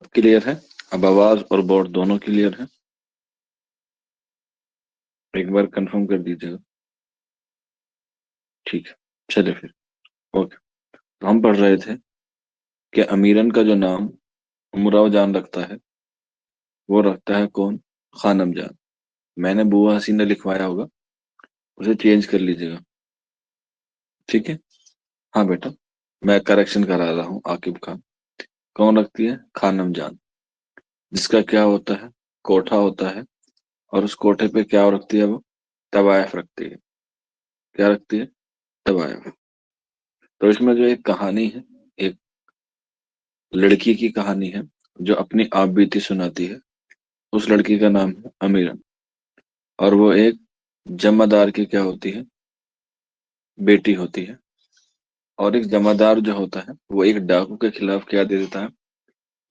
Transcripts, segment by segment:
Clear है? अब आवाज और बोर्ड दोनों क्लियर है? एक बार कंफर्म कर दीजिएगा। ठीक है, चलिए फिर। ओके। तो हम पढ़ रहे थे कि अमीरन का जो नाम उमराव जान रखता है, वो रखता है कौन? खानम जान। मैंने बुआ हसीना लिखवाया होगा, उसे चेंज कर लीजिएगा। ठीक है। हाँ बेटा, मैं करेक्शन करा रहा हूँ। आकिब खान कौन रखती है? खानम जान। जिसका क्या होता है? कोठा होता है। और उस कोठे पे क्या रखती है वो? तवायफ रखती है। क्या रखती है? तवायफ। तो इसमें जो एक कहानी है, एक लड़की की कहानी है जो अपनी आप बीती सुनाती है। उस लड़की का नाम है अमीरन। और वो एक जमादार की क्या होती है? बेटी होती है। और एक जमादार जो होता है वो एक डाकू के खिलाफ क्या दे देता है?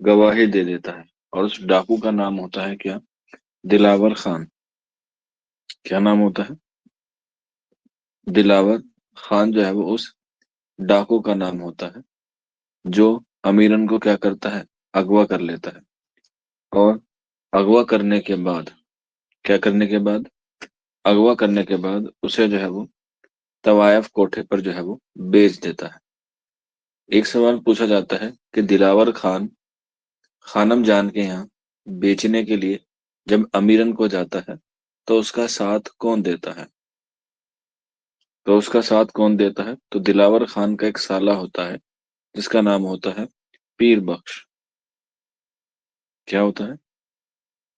गवाही दे देता है। और उस डाकू का नाम होता है क्या? दिलावर खान। क्या नाम होता है? दिलावर खान जो है वो उस डाकू का नाम होता है, जो अमीरन को क्या करता है? अगवा कर लेता है। और अगवा करने के बाद, क्या करने के बाद? अगवा करने के बाद उसे जो है वो तवायफ कोठे पर जो है वो बेच देता है। एक सवाल पूछा जाता है कि दिलावर खान खानम जान के यहाँ बेचने के लिए जब अमीरन को जाता है, तो उसका साथ कौन देता है? तो उसका साथ कौन देता है? तो दिलावर खान का एक साला होता है, जिसका नाम होता है पीर बख्श। क्या होता है?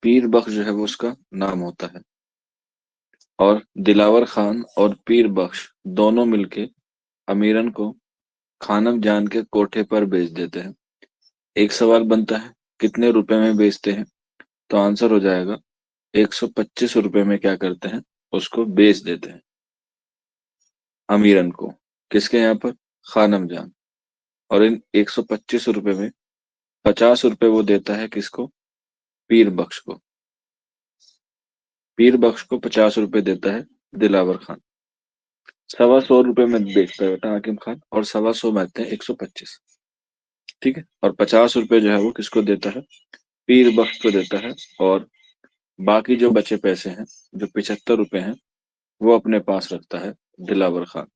पीर बख्श जो है वो उसका नाम होता है। और दिलावर खान और पीर बख्श दोनों मिलके अमीरन को खानम जान के कोठे पर बेच देते हैं। एक सवाल बनता है, कितने रुपए में बेचते हैं? तो आंसर हो जाएगा 125 रुपए में क्या करते हैं? उसको बेच देते हैं अमीरन को। किसके यहाँ पर? खानम जान। और इन 125 रुपए में 50 रुपए वो देता है किसको? पीर बख्श को। पीर बख्श को 50 रुपए देता है दिलावर खान। 125 रुपए में बेचता है बेटा हाकिम खान, और 125 में आते हैं 125। ठीक है। और 50 रुपए जो है वो किसको देता है? पीर बख्श को देता है। और बाकी जो बचे पैसे हैं, जो 75 रुपए हैं, वो अपने पास रखता है दिलावर खान।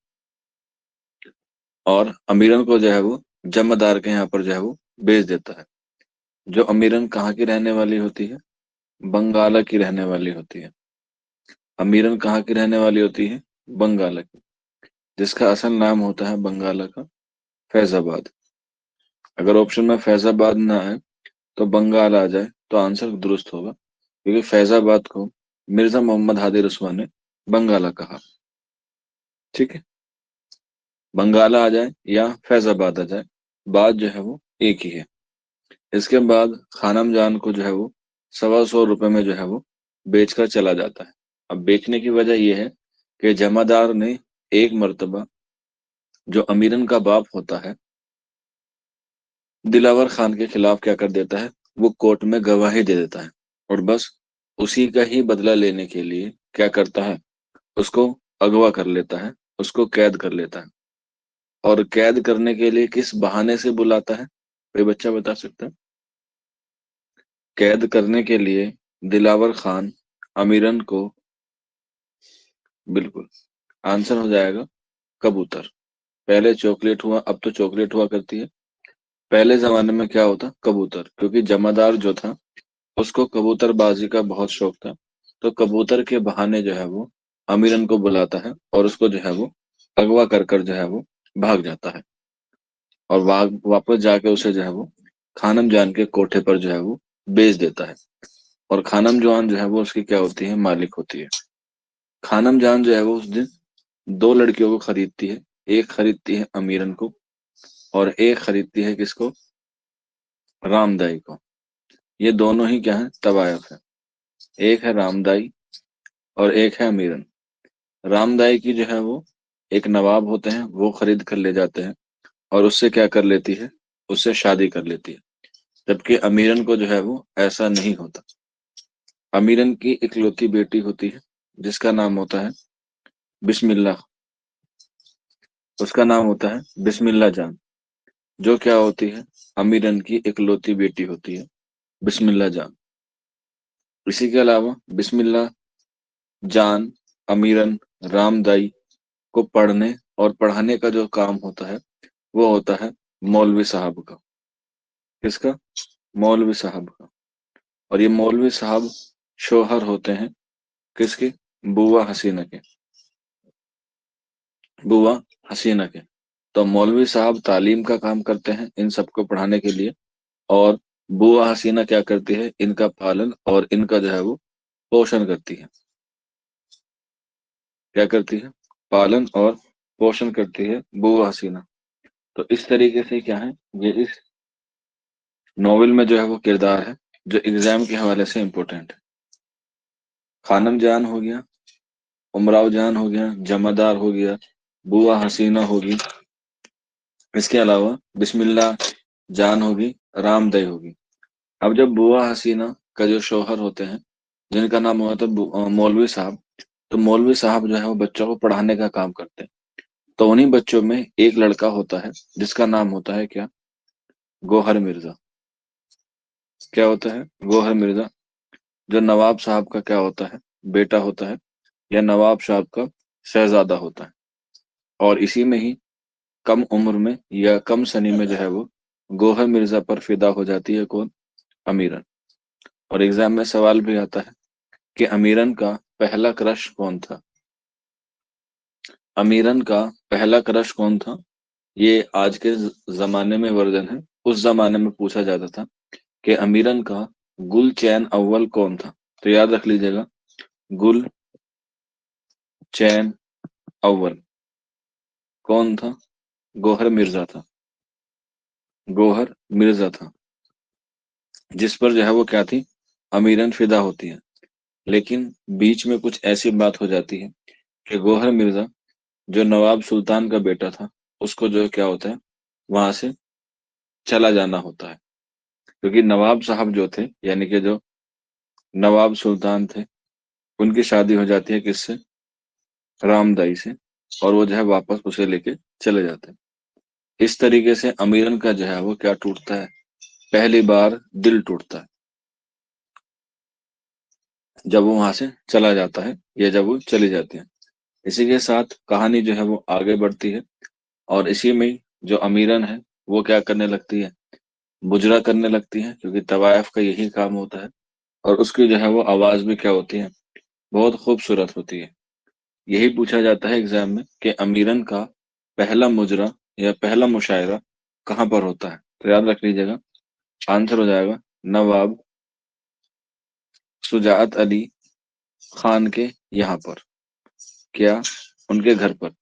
और अमीरन को जो है वो जमादार के यहाँ पर जो है वो बेच देता है। जो अमीरन कहाँ की रहने वाली होती है? बंगाला की रहने वाली होती है। अमीरन कहाँ की रहने वाली होती है? बंगाला की। जिसका असल नाम होता है बंगाला का फैजाबाद। अगर ऑप्शन में फैजाबाद ना आए तो बंगाल आ जाए तो आंसर दुरुस्त होगा, क्योंकि फैजाबाद को मिर्जा मोहम्मद हादी रस्वा ने बंगाला कहा। ठीक है। बंगाला आ जाए या फैजाबाद आ जाए, बात जो है वो एक ही है। इसके बाद खानम जान को जो है वो 125 रुपए में जो है वो बेचकर चला जाता है। अब बेचने की वजह यह है कि जमादार ने एक मर्तबा, जो अमीरन का बाप होता है, दिलावर खान के खिलाफ क्या कर देता है? वो कोर्ट में गवाही दे देता है। और बस उसी का ही बदला लेने के लिए क्या करता है? उसको अगवा कर लेता है, उसको कैद कर लेता है। और कैद करने के लिए किस बहाने से बुलाता है? कोई बच्चा बता सकता है? कैद करने के लिए दिलावर खान अमीरन को, बिल्कुल आंसर हो जाएगा कबूतर। पहले चॉकलेट हुआ, अब तो चॉकलेट हुआ करती है। पहले जमाने में क्या होता? कबूतर, क्योंकि जमादार जो था उसको कबूतरबाजी का बहुत शौक था। तो कबूतर के बहाने जो है वो अमीरन को बुलाता है, और उसको जो है वो अगवा कर कर जो है वो भाग जाता है। और वापस जाके उसे जो है वो खानम जान के कोठे पर जो है वो बेच देता है। और खानम जान जो है वो उसकी क्या होती है? मालिक होती है। खानम जान जो है वो उस दिन दो लड़कियों को खरीदती है। एक खरीदती है अमीरन को, और एक खरीदती है किसको? रामदाई को। ये दोनों ही क्या है? तवायफ है। एक है रामदाई और एक है अमीरन। रामदाई की जो है वो एक नवाब होते हैं, वो खरीद कर ले जाते हैं, और उससे क्या कर लेती है? उससे शादी कर लेती है। जबकि अमीरन को जो है वो ऐसा नहीं होता। अमीरन की इकलौती बेटी होती है, जिसका नाम होता है बिस्मिल्लाह। उसका नाम होता है बिस्मिल्लाह जान, जो क्या होती है? अमीरन की इकलौती बेटी होती है। बिस्मिल्लाह जान। इसी के अलावा बिस्मिल्लाह जान, अमीरन, रामदाई को पढ़ने और पढ़ाने का जो काम होता है वो होता है मौलवी साहब का। किसका? मौलवी साहब का। और ये मौलवी साहब शोहर होते हैं किसके? बुआ हसीना के। बुआ हसीना के। तो मौलवी साहब तालीम का काम करते हैं इन सबको पढ़ाने के लिए, और बुआ हसीना क्या करती है? इनका पालन और इनका जो है वो पोषण करती है। क्या करती है? पालन और पोषण करती है बुआ हसीना। तो इस तरीके से क्या है, ये इस नॉवेल में जो है वो किरदार है जो एग्जाम के हवाले से इम्पोर्टेंट है। खानम जान हो गया, उमराव जान हो गया, जमादार हो गया, बुआ हसीना होगी, इसके अलावा बिस्मिल्लाह जान होगी, रामदय होगी। अब जब बुआ हसीना का जो शौहर होते हैं जिनका नाम हुआ था मौलवी साहब, तो मौलवी साहब जो है वो बच्चों को पढ़ाने का काम करते हैं। तो उन्हीं बच्चों में एक लड़का होता है जिसका नाम होता है क्या? गोहर मिर्जा। क्या होता है? गोहर मिर्जा, जो नवाब साहब का क्या होता है? बेटा होता है, या नवाब साहब का शहजादा होता है। और इसी में ही कम उम्र में या कम सनी में जो है वो गोहर मिर्जा पर फिदा हो जाती है कौन? अमीरन। और एग्जाम में सवाल भी आता है कि अमीरन का पहला क्रश कौन था? अमीरन का पहला क्रश कौन था? ये आज के जमाने में वर्जन है, उस जमाने में पूछा जाता था कि अमीरन का गुल चैन अव्वल कौन था। तो याद रख लीजिएगा, गुल चैन अव्वल कौन था? गोहर मिर्जा था। गोहर मिर्जा था, जिस पर जो है वो क्या थी? अमीरन फिदा होती है। लेकिन बीच में कुछ ऐसी बात हो जाती है कि गोहर मिर्जा जो नवाब सुल्तान का बेटा था उसको जो क्या होता है, वहां से चला जाना होता है। क्योंकि नवाब साहब जो थे, यानी कि जो नवाब सुल्तान थे, उनकी शादी हो जाती है किससे? रामदाई से। और वो जो है वापस उसे लेके चले जाते हैं। इस तरीके से अमीरन का जो है वो क्या टूटता है? पहली बार दिल टूटता है जब वो वहां से चला जाता है, या जब वो चली जाती है। इसी के साथ कहानी जो है वो आगे बढ़ती है, और इसी में ही जो अमीरन है वो क्या करने लगती है? मुजरा करने लगती है, क्योंकि तवायफ का यही काम होता है। और उसकी जो है वो आवाज भी क्या होती है? बहुत खूबसूरत होती है। यही पूछा जाता है एग्जाम में कि अमीरन का पहला मुजरा या पहला मुशायरा कहाँ पर होता है। तो याद रख लीजिएगा, आंसर हो जाएगा नवाब शुजाअत अली खान के यहाँ पर। क्या? उनके घर पर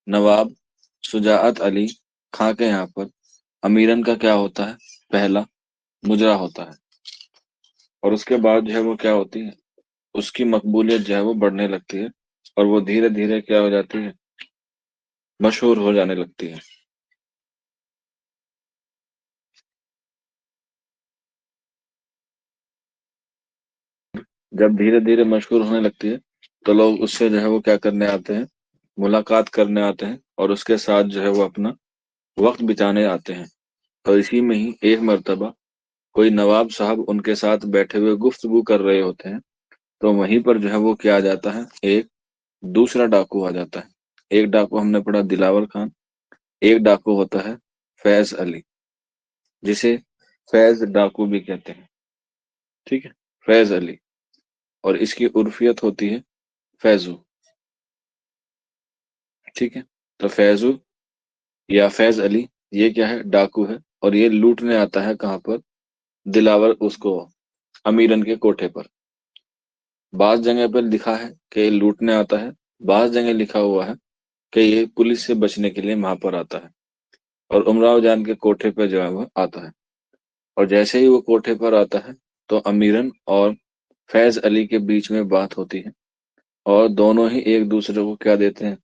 नवाब शुजाअत अली खां के यहाँ पर अमीरन का क्या होता है? पहला मुजरा होता है। और उसके बाद जो है वो क्या होती है? उसकी मकबूलियत जो है वो बढ़ने लगती है, और वो धीरे धीरे क्या हो जाती है? मशहूर हो जाने लगती है। जब धीरे धीरे मशहूर होने लगती है तो लोग उससे जो है वो क्या करने आते हैं? मुलाकात करने आते हैं, और उसके साथ जो है वो अपना वक्त बिताने आते हैं। तो इसी में ही एक मर्तबा कोई नवाब साहब उनके साथ बैठे हुए गुफ्तगू कर रहे होते हैं। तो वहीं पर जो है वो क्या आ जाता है? एक दूसरा डाकू आ जाता है। एक डाकू हमने पढ़ा दिलावर खान, एक डाकू होता है फैज अली, जिसे फैज डाकू भी कहते हैं। ठीक है, फैज अली। और इसकी उर्फियत होती है फैजू। ठीक है, तो फैजू या फैज अली ये क्या है? डाकू है, और ये लूटने आता है कहाँ पर? दिलावर उसको अमीरन के कोठे पर। बाज जगह पर लिखा है कि ये लूटने आता है, बाज जगह लिखा हुआ है कि ये पुलिस से बचने के लिए वहां पर आता है। और उमराव जान के कोठे पर जो है वो आता है। और जैसे ही वो कोठे पर आता है तो अमीरन और फैज अली के बीच में बात होती है, और दोनों ही एक दूसरे को क्या देते हैं?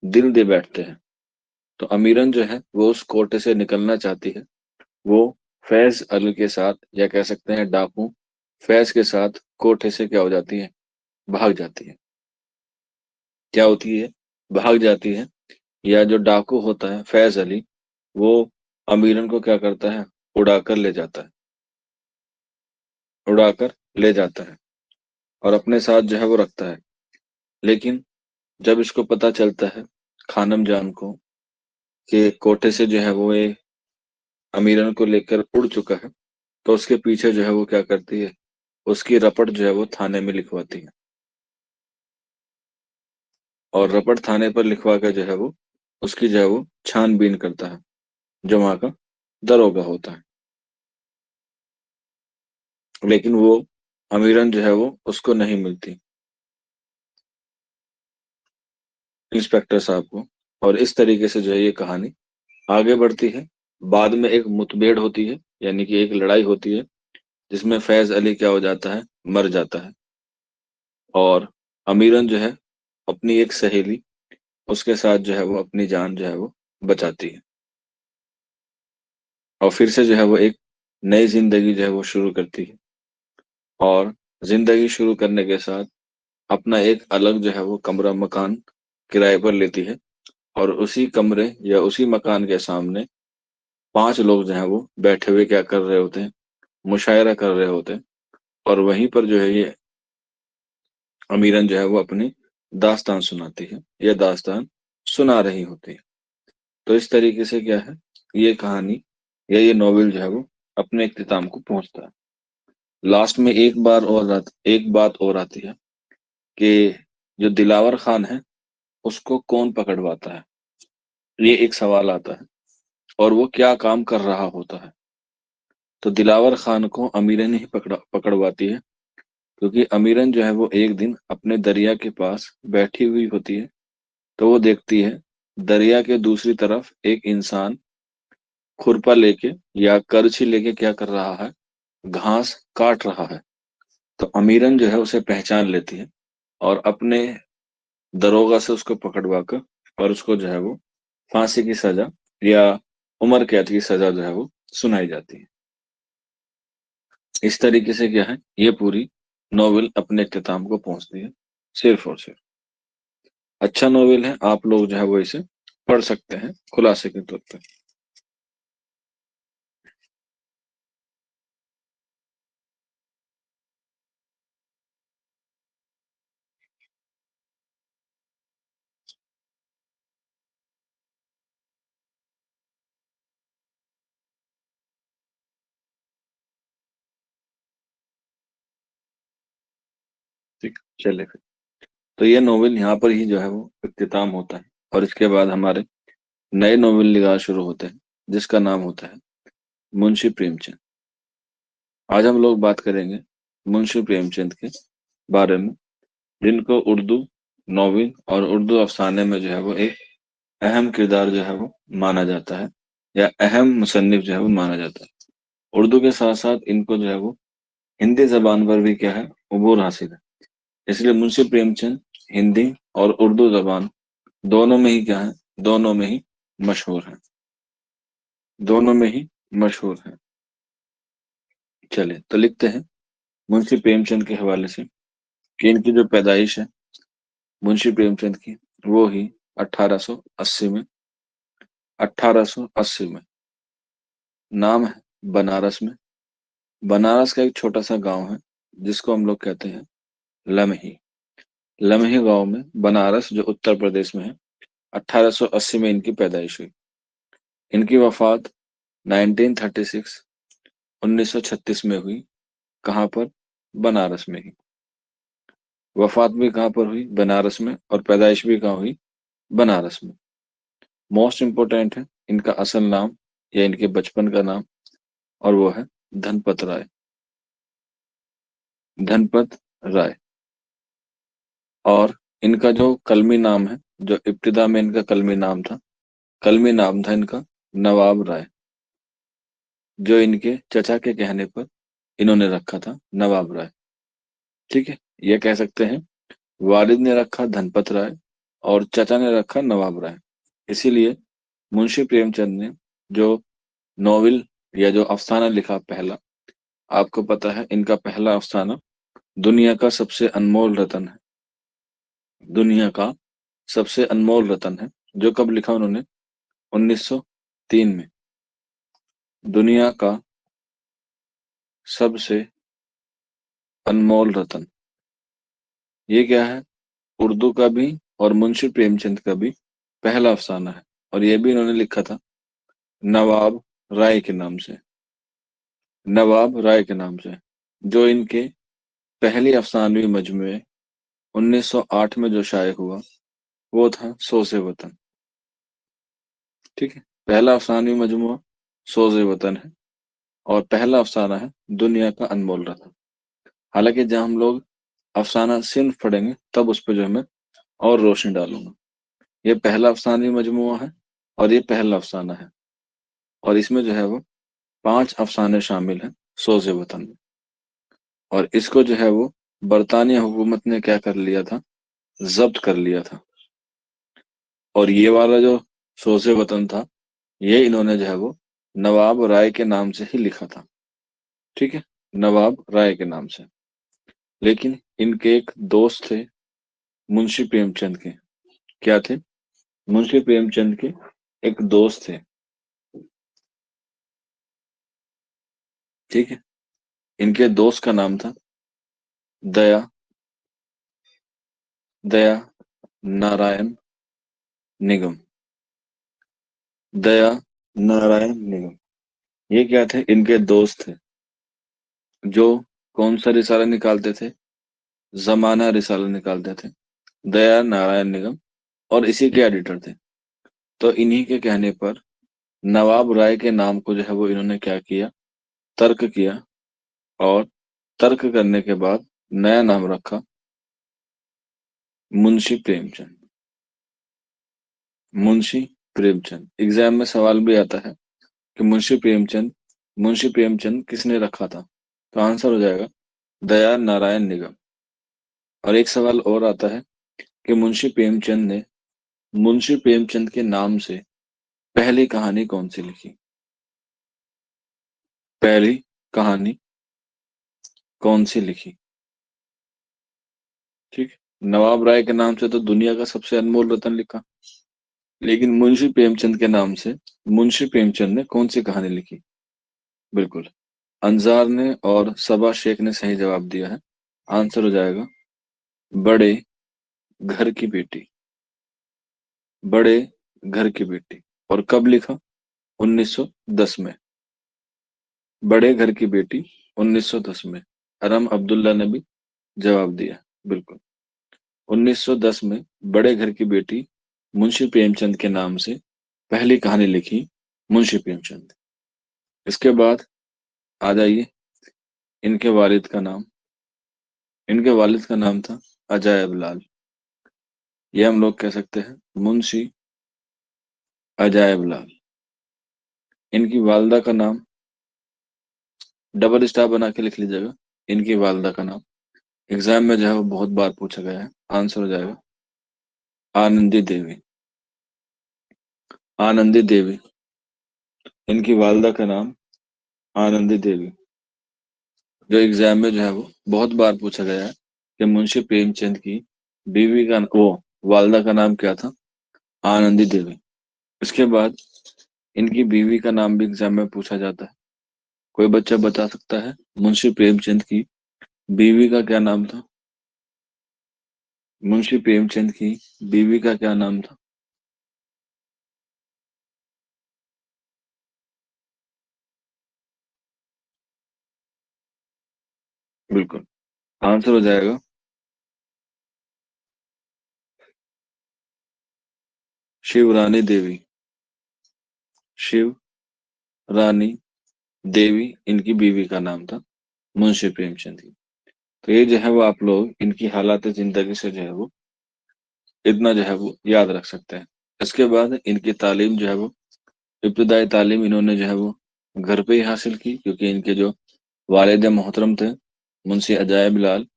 दिल दे बैठते हैं। तो अमीरन जो है वो उस कोठे से निकलना चाहती है। वो फैज अली के साथ, या कह सकते हैं डाकू फैज के साथ कोठे से क्या हो जाती है? भाग जाती है। क्या होती है? भाग जाती है। या जो डाकू होता है फैज अली, वो अमीरन को क्या करता है? उड़ा कर ले जाता है। उड़ाकर ले जाता है और अपने साथ जो है वो रखता है। लेकिन जब इसको पता चलता है, खानम जान को, कि कोठे से जो है वो ये अमीरन को लेकर उड़ चुका है, तो उसके पीछे जो है वो क्या करती है, उसकी रपट जो है वो थाने में लिखवाती है। और रपट थाने पर लिखवा कर जो है वो उसकी जो है वो छानबीन करता है, जो वहां का दरोगा होता है। लेकिन वो अमीरन जो है वो उसको नहीं मिलती, इंस्पेक्टर साहब को। और इस तरीके से जो है ये कहानी आगे बढ़ती है। बाद में एक मुठभेड़ होती है, यानी कि एक लड़ाई होती है, जिसमें फैज अली क्या हो जाता है, मर जाता है। और अमीरन जो है अपनी एक सहेली, उसके साथ जो है वो अपनी जान जो है वो बचाती है। और फिर से जो है वो एक नई जिंदगी जो है वो शुरू करती है। और जिंदगी शुरू करने के साथ अपना एक अलग जो है वो कमरा मकान किराए पर लेती है। और उसी कमरे या उसी मकान के सामने 5 लोग जो है वो बैठे हुए क्या कर रहे होते हैं, मुशायरा कर रहे होते हैं। और वहीं पर जो है ये अमीरन जो है वो अपनी दास्तान सुनाती है, या दास्तान सुना रही होती है। तो इस तरीके से क्या है, ये कहानी या ये नॉवेल जो है वो अपने इख्तिताम को पहुंचता है। लास्ट में एक बात और आती है कि जो दिलावर खान है उसको कौन पकड़वाता है, ये एक सवाल आता है। और वो क्या काम कर रहा होता है। तो दिलावर खान को अमीरन ही पकड़वाती है, क्योंकि अमीरन जो है वो एक दिन अपने दरिया के पास बैठी हुई होती है। तो वो देखती है दरिया के दूसरी तरफ एक इंसान खुरपा लेके या करछी लेके क्या कर रहा है, घास काट रहा है। तो अमीरन जो है उसे पहचान लेती है और अपने दरोगा से उसको पकड़वा कर और उसको जो है वो फांसी की सजा या उम्र कैद की सजा जो है वो सुनाई जाती है। इस तरीके से क्या है, ये पूरी नॉवेल अपने इख्तिताम को पहुंचती है, सिर्फ और सिर्फ। अच्छा नॉवेल है, आप लोग जो है वो इसे पढ़ सकते हैं खुलासे के तौर पे। ठीक, चलिए फिर। तो ये नॉवेल यहाँ पर ही जो है वो इख्तिताम होता है। और इसके बाद हमारे नए नॉवेल निगार शुरू होते हैं, जिसका नाम होता है मुंशी प्रेमचंद। आज हम लोग बात करेंगे मुंशी प्रेमचंद के बारे में, जिनको उर्दू नॉवेल और उर्दू अफसाने में जो है वो एक अहम किरदार जो है वो माना जाता है, या अहम मुसन्निफ जो है वो माना जाता है। उर्दू के साथ साथ इनको जो है वो हिंदी जबान पर भी क्या है, अबूर हासिल है। इसलिए मुंशी प्रेमचंद हिंदी और उर्दू जबान दोनों में ही क्या है, दोनों में ही मशहूर है, दोनों में ही मशहूर है। चलिए तो लिखते हैं मुंशी प्रेमचंद के हवाले से कि इनकी जो पैदाइश है मुंशी प्रेमचंद की, वो ही 1880 में, 1880 में। नाम है बनारस में। बनारस का एक छोटा सा गांव है, जिसको हम लोग कहते हैं लमही। लमही गांव में, बनारस जो उत्तर प्रदेश में है, 1880 में इनकी पैदाइश हुई। इनकी वफात 1936, 1936 में हुई। कहाँ पर? बनारस में ही। वफात भी कहाँ पर हुई? बनारस में। और पैदाइश भी कहाँ हुई? बनारस में। मोस्ट इम्पोर्टेंट है इनका असल नाम या इनके बचपन का नाम, और वो है धनपत राय। धनपत राय। और इनका जो कलमी नाम है, जो इब्तिदा में इनका कलमी नाम था, कलमी नाम था इनका नवाब राय, जो इनके चचा के कहने पर इन्होंने रखा था नवाब राय। ठीक है, ये कह सकते हैं वालिद ने रखा धनपत राय और चचा ने रखा नवाब राय। इसीलिए मुंशी प्रेमचंद ने जो नॉवेल या जो अफसाना लिखा पहला, आपको पता है इनका पहला अफसाना दुनिया का सबसे अनमोल रतन है। दुनिया का सबसे अनमोल रतन है, जो कब लिखा उन्होंने? 1903 में। दुनिया का सबसे अनमोल रतन, ये क्या है? उर्दू का भी और मुंशी प्रेमचंद का भी पहला अफसाना है, और ये भी इन्होंने लिखा था नवाब राय के नाम से। नवाब राय के नाम से। जो इनके पहली अफसानवी मजमूए 1908 में जो शाये हुआ, वो था सोज़े वतन। ठीक है, पहला अफसानवी मजमूआ सोज़े वतन है, और पहला अफसाना है दुनिया का अनमोल रतन। हालांकि जब हम लोग अफसाना सिंध पढ़ेंगे तब उस पर जो है मैं और रोशनी डालूंगा। ये पहला अफसानवी मजमूआ है, और ये पहला अफसाना है, और इसमें जो है वो 5 अफसाने शामिल हैं सोज़े वतन में। और इसको जो है वो बरतानिया हुकूमत ने क्या कर लिया था, जब्त कर लिया था। और ये वाला जो सोज़े वतन था, ये इन्होंने जो है वो नवाब राय के नाम से ही लिखा था। ठीक है, नवाब राय के नाम से। लेकिन इनके एक दोस्त थे मुंशी प्रेमचंद के। क्या थे? मुंशी प्रेमचंद के एक दोस्त थे। ठीक है, इनके दोस्त का नाम था दया दया नारायण निगम। दया नारायण निगम, ये क्या थे? इनके दोस्त थे, जो कौन सा रिसाला निकालते थे? जमाना रिसाला निकालते थे, दया नारायण निगम, और इसी के एडिटर थे। तो इन्हीं के कहने पर नवाब राय के नाम को जो है वो इन्होंने क्या किया, तर्क किया, और तर्क करने के बाद नया नाम रखा मुंशी प्रेमचंद। मुंशी प्रेमचंद एग्जाम में सवाल भी आता है कि मुंशी प्रेमचंद किसने रखा था? तो आंसर हो जाएगा दया नारायण निगम। और एक सवाल और आता है कि मुंशी प्रेमचंद के नाम से पहली कहानी कौन सी लिखी? पहली कहानी कौन सी लिखी? ठीक है, नवाब राय के नाम से तो दुनिया का सबसे अनमोल रतन लिखा, लेकिन मुंशी प्रेमचंद के नाम से मुंशी प्रेमचंद ने कौन सी कहानी लिखी? बिल्कुल, अंजार ने और सबा शेख ने सही जवाब दिया है। आंसर हो जाएगा बड़े घर की बेटी। बड़े घर की बेटी। और कब लिखा? 1910 में। बड़े घर की बेटी 1910 में। अरम अब्दुल्ला ने भी जवाब दिया। बिल्कुल, 1910 में बड़े घर की बेटी मुंशी प्रेमचंद के नाम से पहली कहानी लिखी मुंशी प्रेमचंद। इसके बाद आ जाइए इनके वालिद का नाम। इनके वालिद का नाम था अजायब लाल। ये हम लोग कह सकते हैं मुंशी अजायब लाल। इनकी वालदा का नाम डबल स्टार बना के लिख लीजिएगा। इनकी वालदा का नाम एग्जाम में जो है वो बहुत बार पूछा गया है। आंसर हो जाएगा आनंदी देवी। आनंदी देवी, इनकी वालदा का नाम आनंदी देवी। जो एग्जाम में जो है वो बहुत बार पूछा गया है कि मुंशी प्रेमचंद की बीवी का वो वालदा का नाम क्या था? आनंदी देवी। इसके बाद इनकी बीवी का नाम भी एग्जाम में पूछा जाता है। कोई बच्चा बता सकता है मुंशी प्रेमचंद की बीवी का क्या नाम था? मुंशी प्रेमचंद की बीवी का क्या नाम था? बिल्कुल, आंसर हो जाएगा शिवरानी देवी। शिव रानी देवी इनकी बीवी का नाम था मुंशी प्रेमचंद की। तो ये जो है वो आप लोग इनकी हालात जिंदगी से जो है वो इतना जो है वो याद रख सकते हैं। इसके बाद इनकी तालीम जो है वो इब्तदाई तालीम इन्होंने जो है वो घर पे ही हासिल की, क्योंकि इनके जो वालिद मोहतरम थे मुंशी अजायब लाल,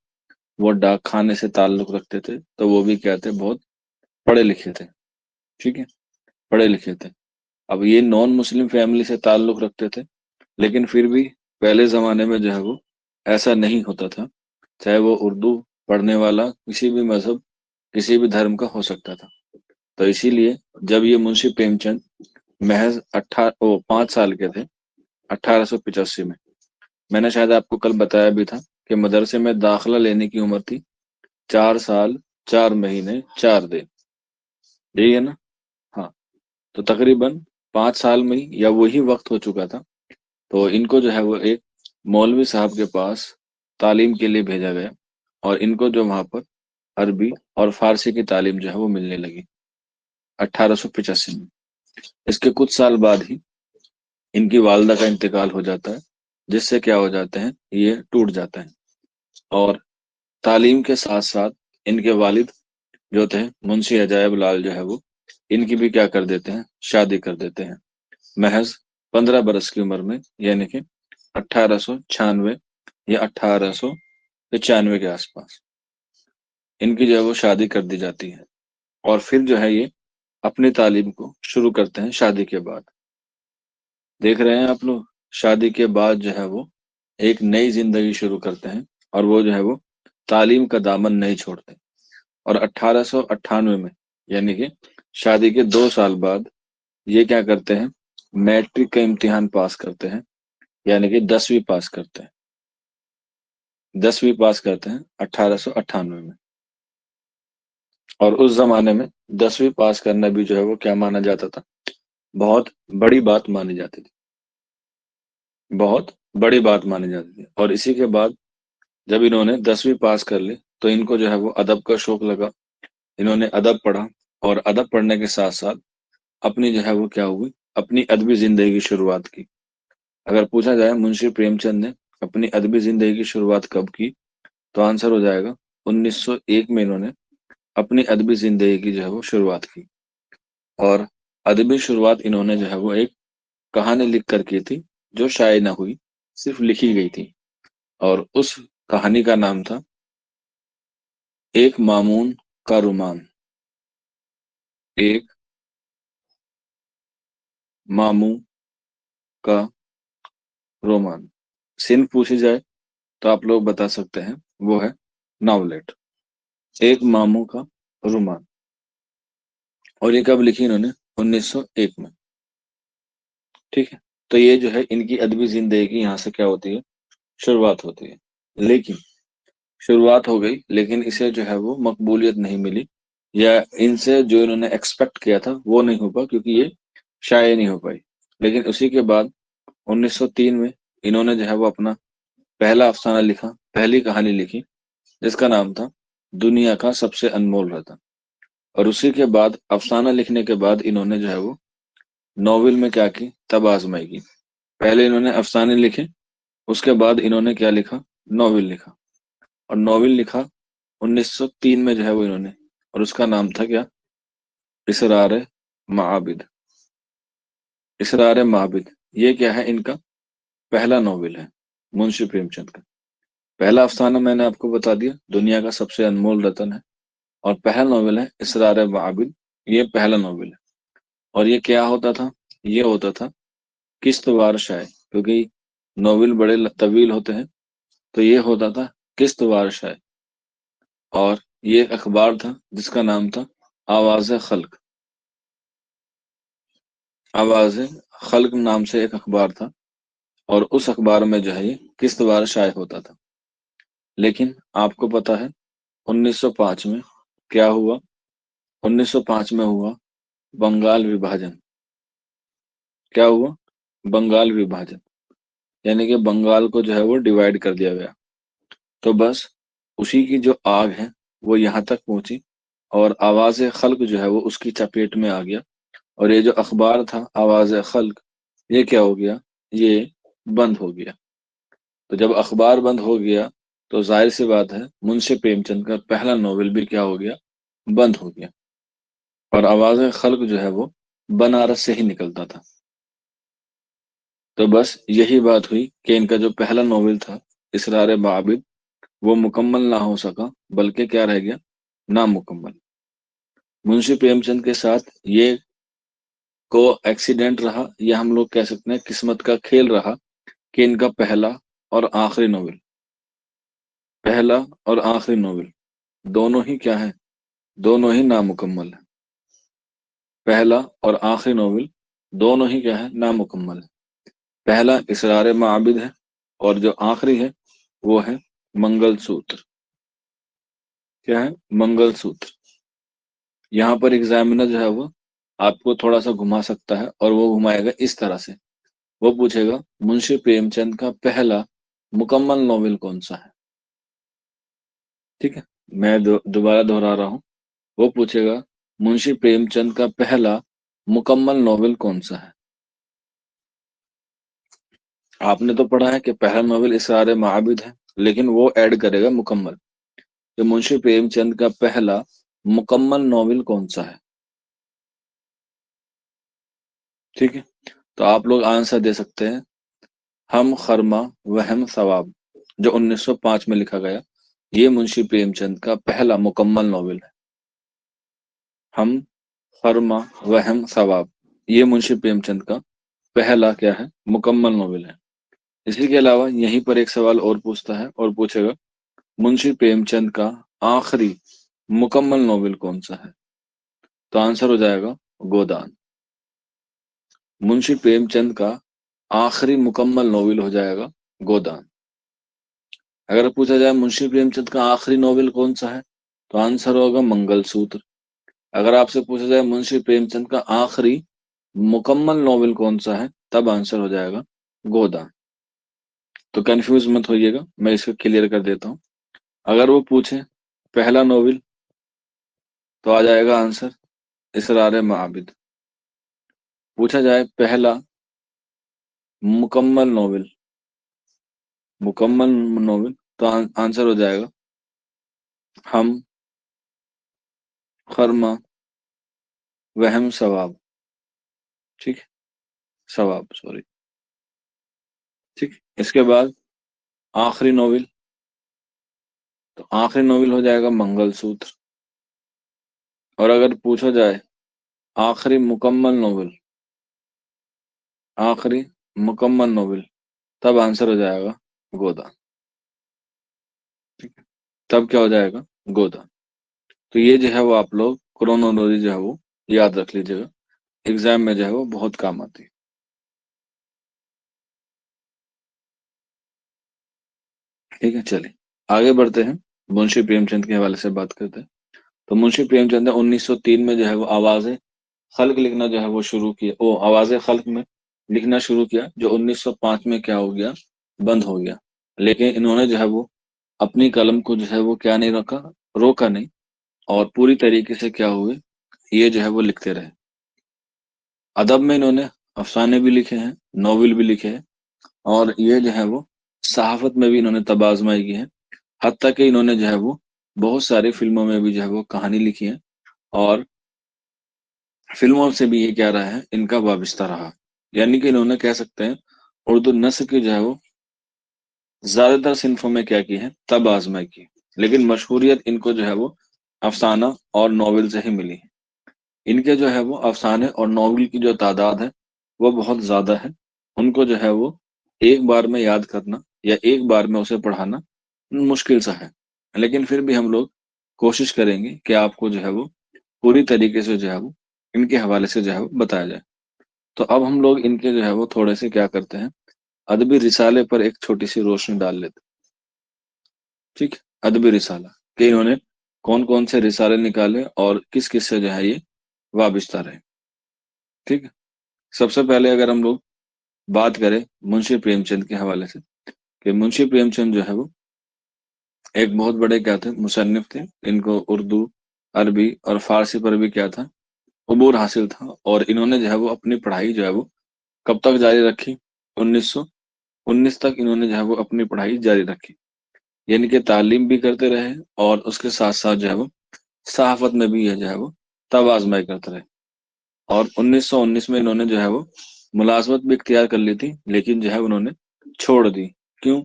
वो डाक खाने से ताल्लुक रखते थे, तो वो भी क्या थे, बहुत पढ़े लिखे थे। ठीक है, पढ़े लिखे थे। अब ये नॉन मुस्लिम फैमिली से ताल्लुक रखते थे, लेकिन फिर भी पहले जमाने में जो है वो ऐसा नहीं होता था। चाहे वो उर्दू पढ़ने वाला किसी भी मजहब किसी भी धर्म का हो सकता था। तो इसीलिए जब ये मुंशी प्रेमचंद महज 5 साल के थे 1885 में, मैंने शायद आपको कल बताया भी था कि मदरसे में दाखिला लेने की उम्र थी 4 साल 4 महीने 4 दिन, यही है ना? हाँ, तो तकरीबन 5 साल में ही या वही वक्त हो चुका था, तो इनको जो है वो एक मौलवी साहब के पास तालीम के लिए भेजा गया और इनको जो वहां पर अरबी और फारसी की तालीम जो है वो मिलने लगी 1885 में। इसके कुछ साल बाद ही इनकी वालदा का इंतकाल हो जाता है, जिससे क्या हो जाते हैं, ये टूट जाता है। और तालीम के साथ साथ इनके वालिद जो थे मुंशी अजायब लाल जो है वो इनकी भी क्या कर देते हैं, शादी कर देते हैं महज 15 बरस की उम्र में, यानी कि 1896 या 1895 के आसपास इनकी जो है वो शादी कर दी जाती है। और फिर जो है ये अपनी तालीम को शुरू करते हैं शादी के बाद। देख रहे हैं आप लोग, शादी के बाद जो है वो एक नई जिंदगी शुरू करते हैं और वो जो है वो तालीम का दामन नहीं छोड़ते। और 1898 में, यानी कि शादी के 2 साल बाद, ये क्या करते हैं, मैट्रिक का इम्तिहान पास करते हैं, यानी कि 10वीं पास करते हैं। 10वीं पास करते हैं 1898 में। और उस जमाने में 10वीं पास करना भी जो है वो क्या माना जाता था, बहुत बड़ी बात मानी जाती थी, बहुत बड़ी बात मानी जाती थी। और इसी के बाद जब इन्होंने 10वीं पास कर ली तो इनको जो है वो अदब का शौक लगा। इन्होंने अदब पढ़ा और अदब पढ़ने के साथ साथ अपनी जो है वो क्या हुई, अपनी अदबी जिंदगी की शुरुआत की। अगर पूछा जाए मुंशी प्रेमचंद ने अपनी अदबी जिंदगी की शुरुआत कब की, तो आंसर हो जाएगा 1901 में इन्होंने अपनी अदबी जिंदगी की जो है वो शुरुआत की। और अदबी शुरुआत इन्होंने जो है वो एक कहानी लिख कर की थी, जो शाये ना हुई, सिर्फ लिखी गई थी। और उस कहानी का नाम था एक मामून का रुमान। एक मामू का रोमान। सिंध पूछी जाए तो आप लोग बता सकते हैं, वो है नावलेट। एक मामू का रुमान। और ये कब लिखी इन्होंने, 1901 में। ठीक है, तो ये जो है इनकी अदबी जिंदगी की यहाँ से क्या होती है, शुरुआत होती है। लेकिन शुरुआत हो गई, लेकिन इसे जो है वो मकबूलियत नहीं मिली, या इनसे जो इन्होंने एक्सपेक्ट किया था वो नहीं हो पाया, क्योंकि ये शाये नहीं हो पाई। लेकिन उसी के बाद 1903 में इन्होंने जो है वो अपना पहला अफसाना लिखा, पहली कहानी लिखी, जिसका नाम था दुनिया का सबसे अनमोल रतन। और उसी के बाद अफसाना लिखने के बाद इन्होंने जो है वो नॉवेल में क्या की, तब आजमाई की। पहले इन्होंने अफसाने लिखे, उसके बाद इन्होंने क्या लिखा, नॉवेल लिखा। और नॉवेल लिखा 1903 में जो है वो इन्होंने, और उसका नाम था क्या, इसरार माबिद। इसरार माबिद, ये क्या है, इनका पहला नॉवेल है मुंशी प्रेमचंद का। पहला अफसाना मैंने आपको बता दिया, दुनिया का सबसे अनमोल रतन है। और पहला नॉवेल है इसरार माबिद, ये पहला नॉवेल है। और ये क्या होता था, ये होता था किस्तवार शाये, क्योंकि नॉवेल बड़े तवील होते हैं, तो ये होता था किस्तवार शाये। और ये एक अखबार था जिसका नाम था आवाज खल्क। आवाज खल्क नाम से एक अखबार था, और उस अखबार में जो है ये किस्तवार शाये होता था। लेकिन आपको पता है 1905 में क्या हुआ, 1905 में हुआ बंगाल विभाजन। क्या हुआ, बंगाल विभाजन, यानी कि बंगाल को जो है वो डिवाइड कर दिया गया। तो बस उसी की जो आग है वो यहाँ तक पहुंची, और आवाज खल्क जो है वो उसकी चपेट में आ गया। और ये जो अखबार था आवाज खल्क, ये क्या हो गया, ये बंद हो गया। तो जब अखबार बंद हो गया, तो जाहिर सी बात है मुंशी प्रेमचंद का पहला नॉवेल भी क्या हो गया, बंद हो गया। और आवाज खल्क जो है वो बनारस से ही निकलता था। तो बस यही बात हुई कि इनका जो पहला नॉवेल था इसरार माबिद, वो मुकम्मल ना हो सका, बल्कि क्या रह गया, नामुकम्मल। मुंशी प्रेमचंद के साथ ये को एक्सीडेंट रहा, या हम लोग कह सकते हैं किस्मत का खेल रहा, कि इनका पहला और आखिरी नॉवेल, पहला और आखिरी नॉवेल दोनों ही क्या है, दोनों ही नामुकम्मल है। पहला और आखिरी नॉवेल दोनों ही क्या है, नामुकम्मल है। पहला इसरार माबिद है, और जो आखिरी है वो है मंगलसूत्र। क्या है? मंगलसूत्र। यहाँ पर एग्जामिनर जो है वो आपको थोड़ा सा घुमा सकता है, और वो घुमाएगा इस तरह से। वो पूछेगा मुंशी प्रेमचंद का पहला मुकम्मल नॉवेल कौन सा है। ठीक है, मैं दोबारा दोहरा रहा हूँ। वो पूछेगा मुंशी प्रेमचंद का पहला मुकम्मल नॉवेल कौन सा है। आपने तो पढ़ा है कि पहला नॉवेल इसरार माबिद है, लेकिन वो ऐड करेगा मुकम्मल, कि मुंशी प्रेमचंद का पहला मुकम्मल नॉवेल कौन सा है। ठीक है, तो आप लोग आंसर दे सकते हैं हम खरमा वहम सवाब, जो 1905 में लिखा गया, ये मुंशी प्रेमचंद का पहला मुकम्मल नॉवेल है। हम खरमा वहम सवाब, ये मुंशी प्रेमचंद का पहला क्या है? मुकम्मल नॉवेल है। इसी के अलावा यहीं पर एक सवाल और पूछता है, और पूछेगा मुंशी प्रेमचंद का आखिरी मुकम्मल नॉवेल कौन सा है। तो आंसर हो जाएगा गोदान। मुंशी प्रेमचंद का आखिरी मुकम्मल नॉवेल हो जाएगा गोदान। अगर पूछा जाए मुंशी प्रेमचंद का आखिरी नॉवेल कौन सा है, तो आंसर होगा मंगलसूत्र। अगर आपसे पूछा जाए मुंशी प्रेमचंद का आखिरी मुकम्मल नॉवेल कौन सा है, तब आंसर हो जाएगा गोदान। तो कंफ्यूज मत होइएगा, मैं इसको क्लियर कर देता हूँ। अगर वो पूछे पहला नॉवेल, तो आ जाएगा आंसर इसरार माबिद। पूछा जाए पहला मुकम्मल नॉवेल, मुकम्मल नॉवेल, तो आंसर हो जाएगा हम खरमा वहम सवाब। ठीक है, सवाब, सॉरी। ठीक, इसके बाद आखिरी नॉवेल, तो आखिरी नॉवेल हो जाएगा मंगलसूत्र। और अगर पूछा जाए आखिरी मुकम्मल नॉवेल, आखिरी मुकम्मल नॉवेल, तब आंसर हो जाएगा गोदान। ठीक है, तब क्या हो जाएगा? गोदान। तो ये जो है वो आप लोग क्रोनोलॉजी जो है वो याद रख लीजिएगा, एग्जाम में जो है वो बहुत काम आती है। ठीक है, चलिए आगे बढ़ते हैं। मुंशी प्रेमचंद के हवाले से बात करते हैं। तो मुंशी प्रेमचंद ने 1903 में जो है वो आवाज़े खल्क लिखना जो है वो शुरू किया। वो आवाज़े खल्क में लिखना शुरू किया, जो 1905 में क्या हो गया? बंद हो गया। लेकिन इन्होंने जो है वो अपनी कलम को जो है वो क्या नहीं रखा, रोका नहीं, और पूरी तरीके से क्या हुए, ये जो है वो लिखते रहे। अदब में इन्होंने अफसाने भी लिखे हैं, नॉवेल भी लिखे हैं, और ये जो है वो सहाफत में भी इन्होंने तबाज़माई की है। हत्ता कि इन्होंने जो है वो बहुत सारी फिल्मों में भी जो है वो कहानी लिखी है, और फिल्मों से भी ये क्या रहा है, इनका वाबिस्ता रहा। यानी कि इन्होंने कह सकते हैं उर्दू नस्र की जो है वो ज्यादातर सिन्फों में क्या की है, तब आजमाई की। लेकिन मशहूरियत इनको जो है वो अफसाना और नॉवेल से ही मिली है। इनके जो है वो अफसाने और नॉवेल की जो तादाद है वो बहुत ज्यादा है। उनको जो है वो एक बार में याद करना या एक बार में उसे पढ़ाना मुश्किल सा है। लेकिन फिर भी हम लोग कोशिश करेंगे कि आपको जो है वो पूरी तरीके से जो है वो इनके हवाले से जो है वो बताया जाए। तो अब हम लोग इनके जो है वो थोड़े से क्या करते हैं, अदबी रिसाले पर एक छोटी सी रोशनी डाल लेते हैं। ठीक है, अदबी रिसाला कि इन्होंने कौन कौन से रिसाले निकाले और किस किस से जो है ये वाबिस्ता रहे। ठीक है, सबसे पहले अगर हम लोग बात करें मुंशी प्रेमचंद के हवाले से, कि मुंशी प्रेमचंद जो है वो एक बहुत बड़े क्या थे, मुसन्निफ थे। इनको उर्दू, अरबी और फारसी पर भी क्या था, अबूर हासिल था। और इन्होंने जो है वो अपनी पढ़ाई जो है वो कब तक जारी रखी? 1919 तक इन्होंने जो है वो अपनी पढ़ाई जारी रखी। यानी कि तालीम भी करते रहे, और उसके साथ साथ जो है वो सहाफत में भी ये जो है वो तब आजमाई करते रहे। और 1919 में इन्होंने जो है वो मुलाजमत भी इख्तियार कर ली थी, लेकिन जो है उन्होंने छोड़ दी। क्यों?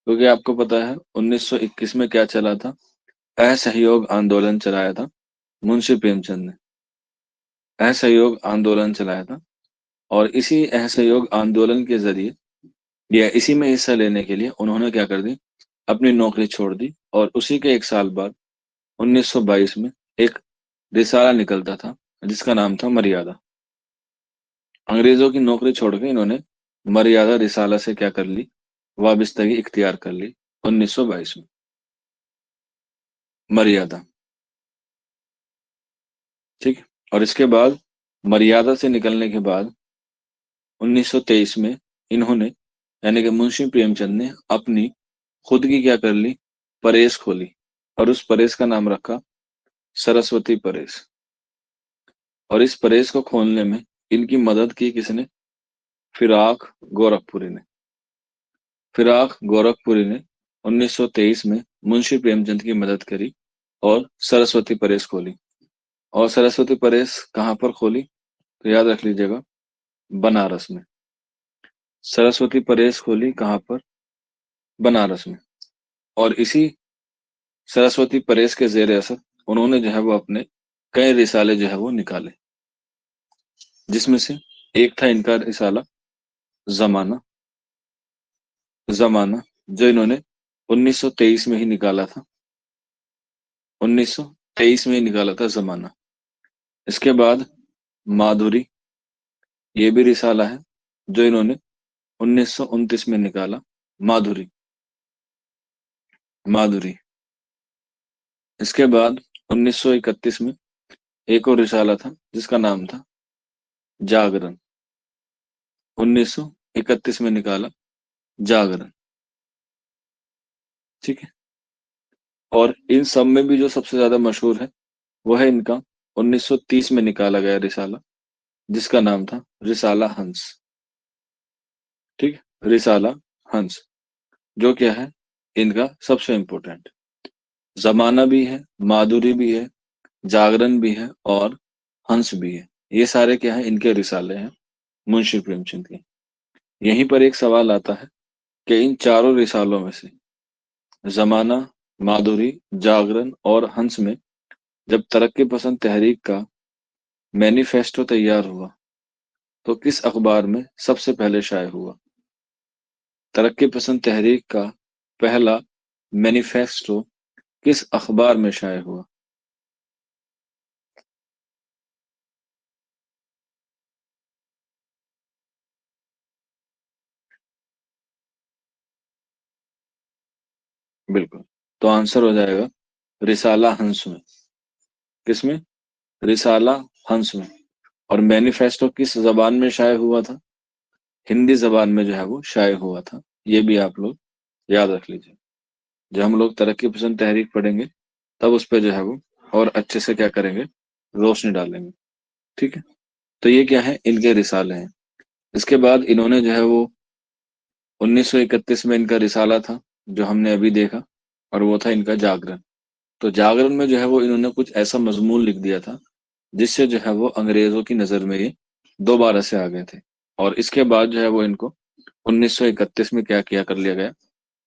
क्योंकि आपको पता है 1921 में क्या चला था, असहयोग आंदोलन चलाया था मुंशी प्रेमचंद ने। असहयोग आंदोलन चलाया था, और इसी असहयोग आंदोलन के जरिए या इसी में हिस्सा लेने के लिए उन्होंने क्या कर दी, अपनी नौकरी छोड़ दी। और उसी के एक साल बाद 1922 में एक रिसाला निकलता था जिसका नाम था मर्यादा। अंग्रेजों की नौकरी छोड़ के इन्होंने मर्यादा रिसाला से क्या कर ली, वाबस्तगी इख्तियार कर ली 1922 में। मर्यादा। ठीक है। और इसके बाद मर्यादा से निकलने के बाद 1923 में इन्होंने, यानी कि मुंशी प्रेमचंद ने अपनी खुद की क्या कर ली, प्रेस खोली। और उस प्रेस का नाम रखा सरस्वती प्रेस। और इस प्रेस को खोलने में इनकी मदद की किसने? फिराक गोरखपुरी ने। फिराक गोरखपुरी ने 1923 में मुंशी प्रेमचंद की मदद करी और सरस्वती प्रेस खोली। और सरस्वती प्रेस कहाँ पर खोली? तो याद रख लीजिएगा, बनारस में। सरस्वती प्रेस खोली कहाँ पर? बनारस में। और इसी सरस्वती प्रेस के जेर असर उन्होंने जो है वो अपने कई रिसाले जो है वो निकाले, जिसमें से एक था इनका रिसाला जमाना। जमाना जो इन्होंने 1923 में ही निकाला था। 1923 में ही निकाला था जमाना। इसके बाद माधुरी, ये भी रिसाला है जो इन्होंने 1929 में निकाला। माधुरी। माधुरी। इसके बाद 1931 में एक और रिसाला था जिसका नाम था जागरण। 1931 में निकाला जागरण। ठीक है। और इन सब में भी जो सबसे ज्यादा मशहूर है वो है इनका 1930 में निकाला गया रिसाला, जिसका नाम था रिसाला हंस। ठीक है, रिसाला हंस, जो क्या है इनका सबसे इंपॉर्टेंट। जमाना भी है, माधुरी भी है, जागरण भी है और हंस भी है। ये सारे क्या है, इनके रिसाले हैं मुंशी प्रेमचंद के। यहीं पर एक सवाल आता है कि इन चारों रिसालों में से जमाना, माधुरी, जागरण और हंस में जब तरक्की पसंद तहरीक का मैनिफेस्टो तैयार हुआ तो किस अखबार में सबसे पहले शाये हुआ? तरक्की पसंद तहरीक का पहला मैनिफेस्टो किस अखबार में शाये हुआ? बिल्कुल। तो आंसर हो जाएगा रिसाला हंस में। किसमें? रिसाला हंस में। और मैनिफेस्टो किस जबान में शाये हुआ था? हिंदी जबान में जो है वो शाये हुआ था। ये भी आप लोग याद रख लीजिए। जब हम लोग तरक्की पसंद तहरीक पढ़ेंगे तब उस पर जो है वो और अच्छे से क्या करेंगे, रोशनी डालेंगे। ठीक है। तो ये क्या है, इनके रिसाले हैं। इसके बाद इन्होंने जो है वो 1931 में इनका रिसाला था जो हमने अभी देखा, और वो था इनका जागरण। तो जागरण में जो है वो इन्होंने कुछ ऐसा मजमून लिख दिया था जिससे जो है वो अंग्रेजों की नजर में ये दोबारा से आ गए थे। और इसके बाद जो है वो इनको 1931 में क्या किया कर लिया गया,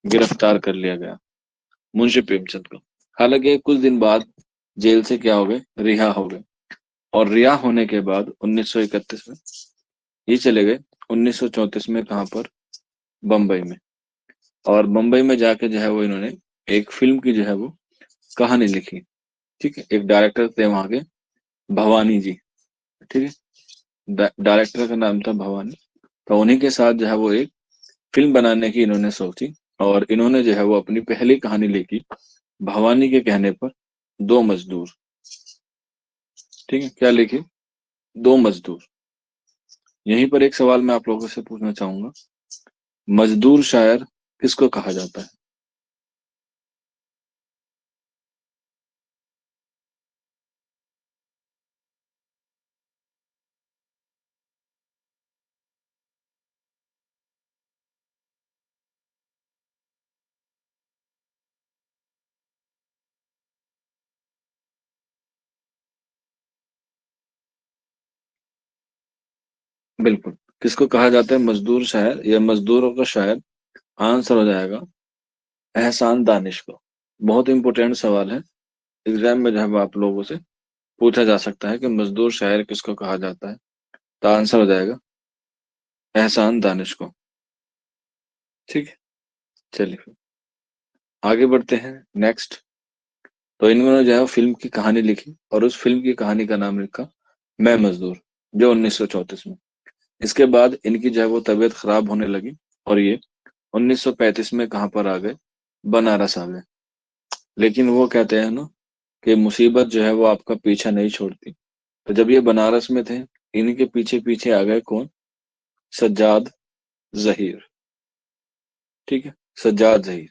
गिरफ्तार कर लिया गया, मुंशी प्रेमचंद को। हालांकि कुछ दिन बाद जेल से क्या हो गए, रिहा हो गए। और रिहा होने के बाद 1931 में ये चले गए 1934 में कहाँ पर, बम्बई में। और बम्बई में जाके जो है वो इन्होंने एक फिल्म की जो है वो कहानी लिखी। ठीक है। एक डायरेक्टर थे वहां के, भवानी जी। ठीक है। डायरेक्टर का नाम था भवानी। तो उन्हीं के साथ जो है वो एक फिल्म बनाने की इन्होंने सोची। और इन्होंने जो है वो अपनी पहली कहानी लिखी भवानी के कहने पर, दो मजदूर। ठीक है। क्या लिखी? दो मजदूर। यहीं पर एक सवाल मैं आप लोगों से पूछना चाहूंगा, मजदूर शायर किसको कहा जाता है? बिल्कुल। किसको कहा जाता है मजदूर शायर या मजदूरों का शायर? आंसर हो जाएगा एहसान दानिश को। बहुत इंपॉर्टेंट सवाल है, एग्जाम में जब आप लोगों से पूछा जा सकता है कि मजदूर शायर किसको कहा जाता है, तो आंसर हो जाएगा एहसान दानिश को। ठीक है। चलिए फिर आगे बढ़ते हैं नेक्स्ट। तो इन्होंने जो है फिल्म की कहानी लिखी और उस फिल्म की कहानी का नाम लिखा मैं मजदूर, जो 1934 में। इसके बाद इनकी जो है वो तबीयत खराब होने लगी और ये 1935 में कहाँ पर आ गए, बनारस आ गए। लेकिन वो कहते हैं ना कि मुसीबत जो है वो आपका पीछा नहीं छोड़ती। तो जब ये बनारस में थे, इन्हीं के पीछे पीछे आ गए कौन? सज्जाद जहीर। ठीक है, सज्जाद जहीर।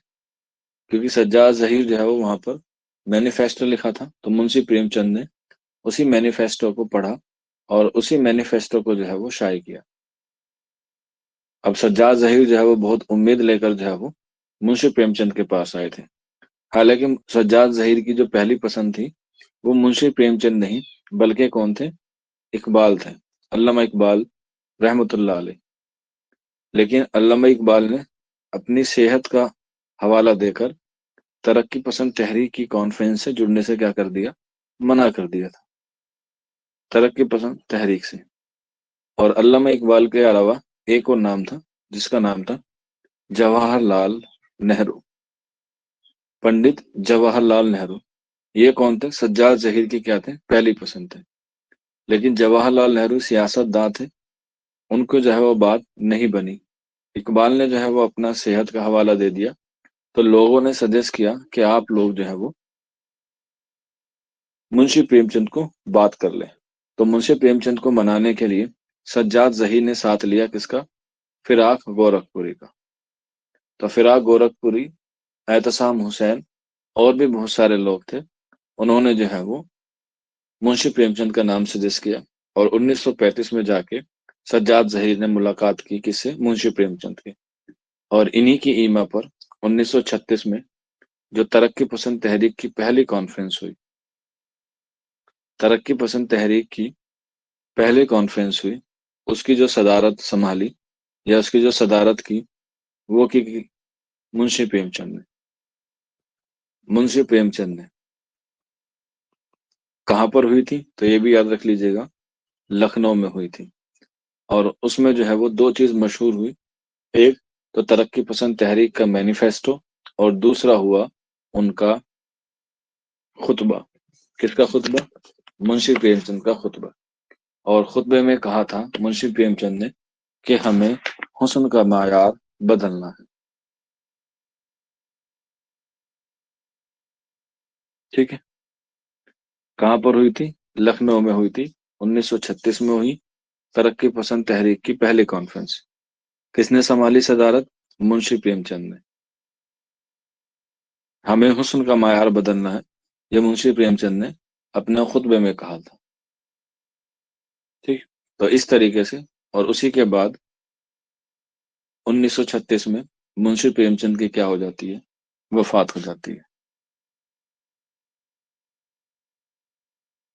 क्योंकि सज्जाद जहीर जो है वो वहां पर मैनिफेस्टो लिखा था, तो मुंशी प्रेमचंद ने उसी मैनिफेस्टो को पढ़ा और उसी मैनिफेस्टो को जो है वो शाये किया। अब सज्जाद जहीर जो है वो बहुत उम्मीद लेकर जो है वो मुंशी प्रेमचंद के पास आए थे। हालांकि सज्जाद जहीर की जो पहली पसंद थी वो मुंशी प्रेमचंद नहीं, बल्कि कौन थे? इकबाल थे, अल्लामा इकबाल रहमतुल्लाह अलैह। लेकिन अल्लामा इकबाल ने अपनी सेहत का हवाला देकर तरक्की पसंद तहरीक की कॉन्फ्रेंस से जुड़ने से क्या कर दिया? मना कर दिया था, तरक्की पसंद तहरीक से। और अल्लामा इकबाल के अलावा एक और नाम था, जिसका नाम था जवाहरलाल नेहरू। पंडित जवाहरलाल नेहरू। ये कौन थे? सज्जाद जहीर के क्या थे? पहली पसंद थे। लेकिन जवाहरलाल नेहरू सियासतदान थे, उनको जो है वो बात नहीं बनी। इकबाल ने जो है वो अपना सेहत का हवाला दे दिया, तो लोगों ने सजेस्ट किया कि आप लोग जो है वो मुंशी प्रेमचंद को बात कर लें। तो मुंशी प्रेमचंद को मनाने के लिए सज्जाद जहीर ने साथ लिया किसका? फिराक गोरखपुरी का। तो फिराक गोरखपुरी, एहतसाम हुसैन और भी बहुत सारे लोग थे, उन्होंने जो है वो मुंशी प्रेमचंद का नाम सजेस्ट किया। और 1935 में जाके सज्जाद जहीर ने मुलाकात की किससे? मुंशी प्रेमचंद के। और इन्हीं की ईमा पर 1936 में जो तरक्की पसंद तहरीक की पहली कॉन्फ्रेंस हुई, तरक्की पसंद तहरीक की पहली कॉन्फ्रेंस हुई, उसकी जो सदारत संभाली या उसकी जो सदारत की, वो की मुंशी प्रेमचंद ने। मुंशी प्रेमचंद ने कहाँ पर हुई थी? तो ये भी याद रख लीजिएगा, लखनऊ में हुई थी। और उसमें जो है वो दो चीज मशहूर हुई। एक तो तरक्की पसंद तहरीक का मैनिफेस्टो, और दूसरा हुआ उनका खुतबा। किसका खुतबा? मुंशी प्रेमचंद का खुतबा। और खुतबे में कहा था मुंशी प्रेमचंद ने कि हमें हुस्न का मायार बदलना है। ठीक है, कहाँ पर हुई थी? लखनऊ में हुई थी, 1936 में हुई तरक्की पसंद तहरीक की पहली कॉन्फ्रेंस। किसने संभाली सदारत? मुंशी प्रेमचंद ने। हमें हुस्न का मायार बदलना है, ये मुंशी प्रेमचंद ने अपने खुतबे में कहा था। ठीक, तो इस तरीके से। और उसी के बाद 1936 में मुंशी प्रेमचंद की क्या हो जाती है? वफात हो जाती है।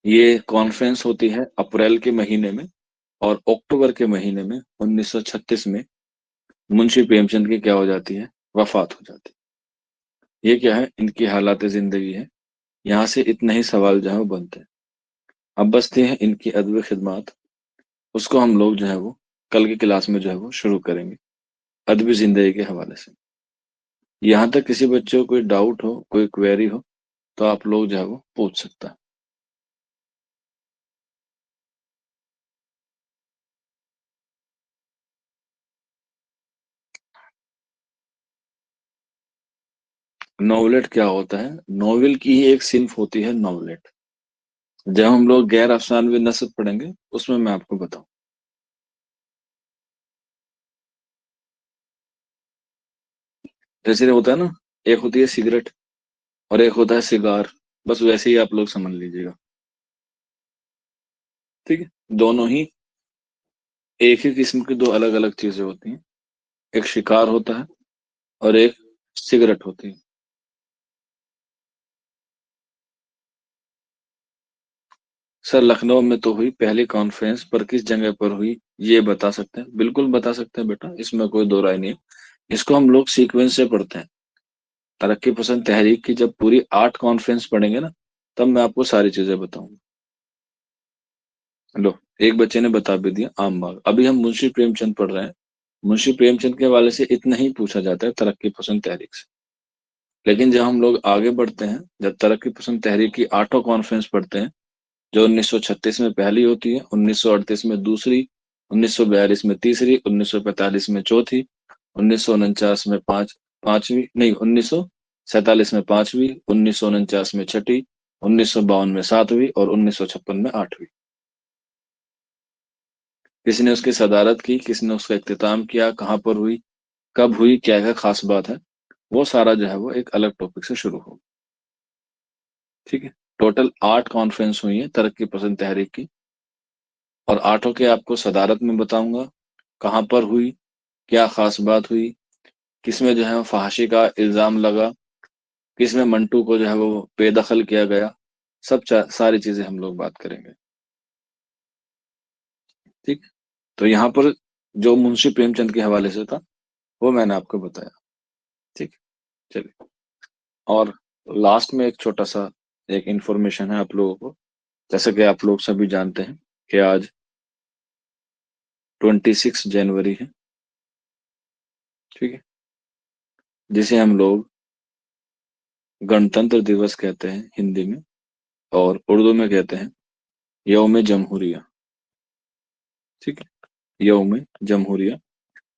ये कॉन्फ्रेंस होती है अप्रैल के महीने में, और अक्टूबर के महीने में 1936 में मुंशी प्रेमचंद की क्या हो जाती है? वफात हो जाती है। ये क्या है? इनकी हालात जिंदगी है। यहाँ से इतने ही सवाल जो है वो बनते हैं। अब बचती है इनकी अदब खिदमात, उसको हम लोग जो है वो कल की क्लास में जो है वो शुरू करेंगे, अदबी जिंदगी के हवाले से। यहाँ तक किसी बच्चे को कोई डाउट हो, कोई क्वेरी हो, तो आप लोग जो है वो पूछ सकता है। नॉवलेट क्या होता है? नॉवेल की ही एक सिंफ होती है नॉवलेट। जब हम लोग गैर अफसानवी नस्र पढ़ेंगे उसमें मैं आपको बताऊं। जैसे होता है ना, एक होती है सिगरेट और एक होता है सिगार, बस वैसे ही आप लोग समझ लीजिएगा। ठीक है, दोनों ही एक ही किस्म की दो अलग अलग चीजें होती हैं। एक शिकार होता है और एक सिगरेट होती है। सर लखनऊ में तो हुई पहली कॉन्फ्रेंस, पर किस जगह पर हुई ये बता सकते हैं? बिल्कुल बता सकते हैं बेटा, इसमें कोई दो राय नहीं है। इसको हम लोग सीक्वेंस से पढ़ते हैं। तरक्की पसंद तहरीक की जब पूरी 8 कॉन्फ्रेंस पढ़ेंगे ना, तब मैं आपको सारी चीजें बताऊंगा। लो, एक बच्चे ने बता भी दिया, आम बाग। अभी हम मुंशी प्रेमचंद पढ़ रहे हैं। मुंशी प्रेमचंद के हवाले से इतना ही पूछा जाता है तरक्की पसंद तहरीक से। लेकिन जब हम लोग आगे बढ़ते हैं, जब तरक्की पसंद तहरीक की 8 कॉन्फ्रेंस पढ़ते हैं, जो 1936 में पहली होती है, 1938 में दूसरी, 1942 में तीसरी, 1945 में चौथी, 1949 में पांचवी नहीं 47 में 5वीं, 1949 में 6ठी, 1952 में 7वीं और 1956 में 8वीं। किसने उसकी सदारत की, किसने उसका इख्तिताम किया, कहाँ पर हुई, कब हुई, क्या क्या खास बात है, वो सारा जो है वो एक अलग टॉपिक से शुरू हो। ठीक है। टोटल 8 कॉन्फ्रेंस हुई है तरक्की पसंद तहरीक की, और 8 के आपको सदारत में बताऊंगा, कहाँ पर हुई, क्या खास बात हुई, किसमें जो है फहाशी का इल्जाम लगा, किसमें मंटू को जो है वो बेदखल किया गया, सारी चीजें हम लोग बात करेंगे। ठीक। तो यहाँ पर जो मुंशी प्रेमचंद के हवाले से था वो मैंने आपको बताया। ठीक। चलिए। और लास्ट में एक छोटा सा एक इंफॉर्मेशन है आप लोगों को। जैसे कि आप लोग सभी जानते हैं कि आज 26 जनवरी है। ठीक है। जिसे हम लोग गणतंत्र दिवस कहते हैं हिंदी में, और उर्दू में कहते हैं यौम जमहूरिया। ठीक है। यौम जमहूरिया।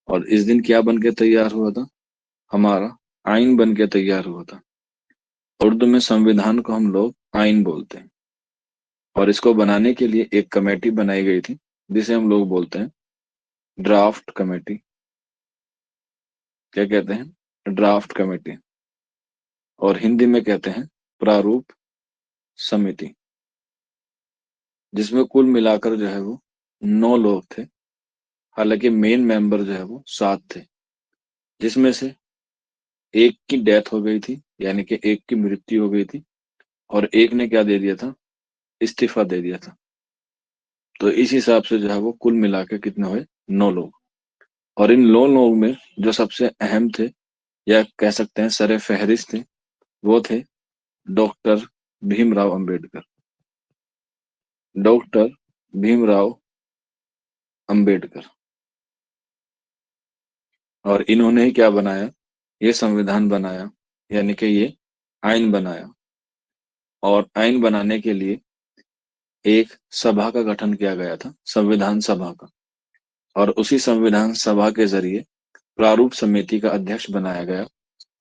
और इस दिन क्या बन के तैयार हुआ था, हमारा आइन बन के तैयार हुआ था। उर्दू में संविधान को हम लोग आइन बोलते हैं, और इसको बनाने के लिए एक कमेटी बनाई गई थी जिसे हम लोग बोलते हैं ड्राफ्ट कमेटी। क्या कहते हैं, ड्राफ्ट कमेटी। और हिंदी में कहते हैं प्रारूप समिति, जिसमें कुल मिलाकर जो है वो 9 लोग थे। हालांकि मेन मेंबर जो है वो 7 थे, जिसमें से एक की डेथ हो गई थी, यानी कि एक की मृत्यु हो गई थी, और एक ने क्या दे दिया था, इस्तीफा दे दिया था। तो इस हिसाब से जो है वो कुल मिला के कितने हुए, 9 लोग। और इन 9 लोग में जो सबसे अहम थे, या कह सकते हैं सरे फहरिस्त थे, वो थे डॉक्टर भीमराव अंबेडकर। डॉक्टर भीमराव अंबेडकर। और इन्होंने ही क्या बनाया, ये संविधान बनाया, यानी कि ये आइन बनाया। और आइन बनाने के लिए एक सभा का गठन किया गया था, संविधान सभा का। और उसी संविधान सभा के जरिए प्रारूप समिति का अध्यक्ष बनाया गया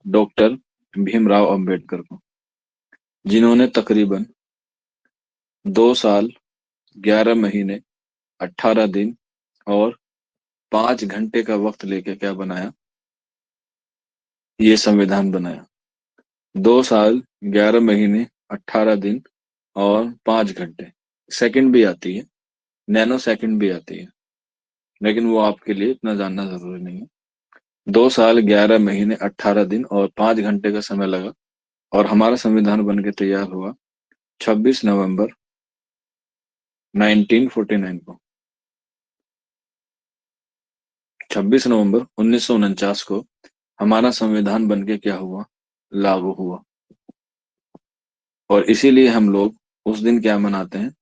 डॉक्टर भीमराव अंबेडकर को, जिन्होंने तकरीबन 2 साल 11 महीने 18 दिन और 5 घंटे का वक्त लेके क्या बनाया, ये संविधान बनाया। 2 साल 11 महीने 18 दिन और 5 घंटे। सेकंड भी आती है, नैनो सेकंड भी आती है, लेकिन वो आपके लिए इतना जानना जरूरी नहीं है। 2 साल 11 महीने 18 दिन और 5 घंटे का समय लगा, और हमारा संविधान बन के तैयार हुआ 26 नवंबर 1949 को। 26 नवंबर 1949 को हमारा संविधान बन के क्या हुआ, लागू हुआ। और इसीलिए हम लोग उस दिन क्या मनाते हैं,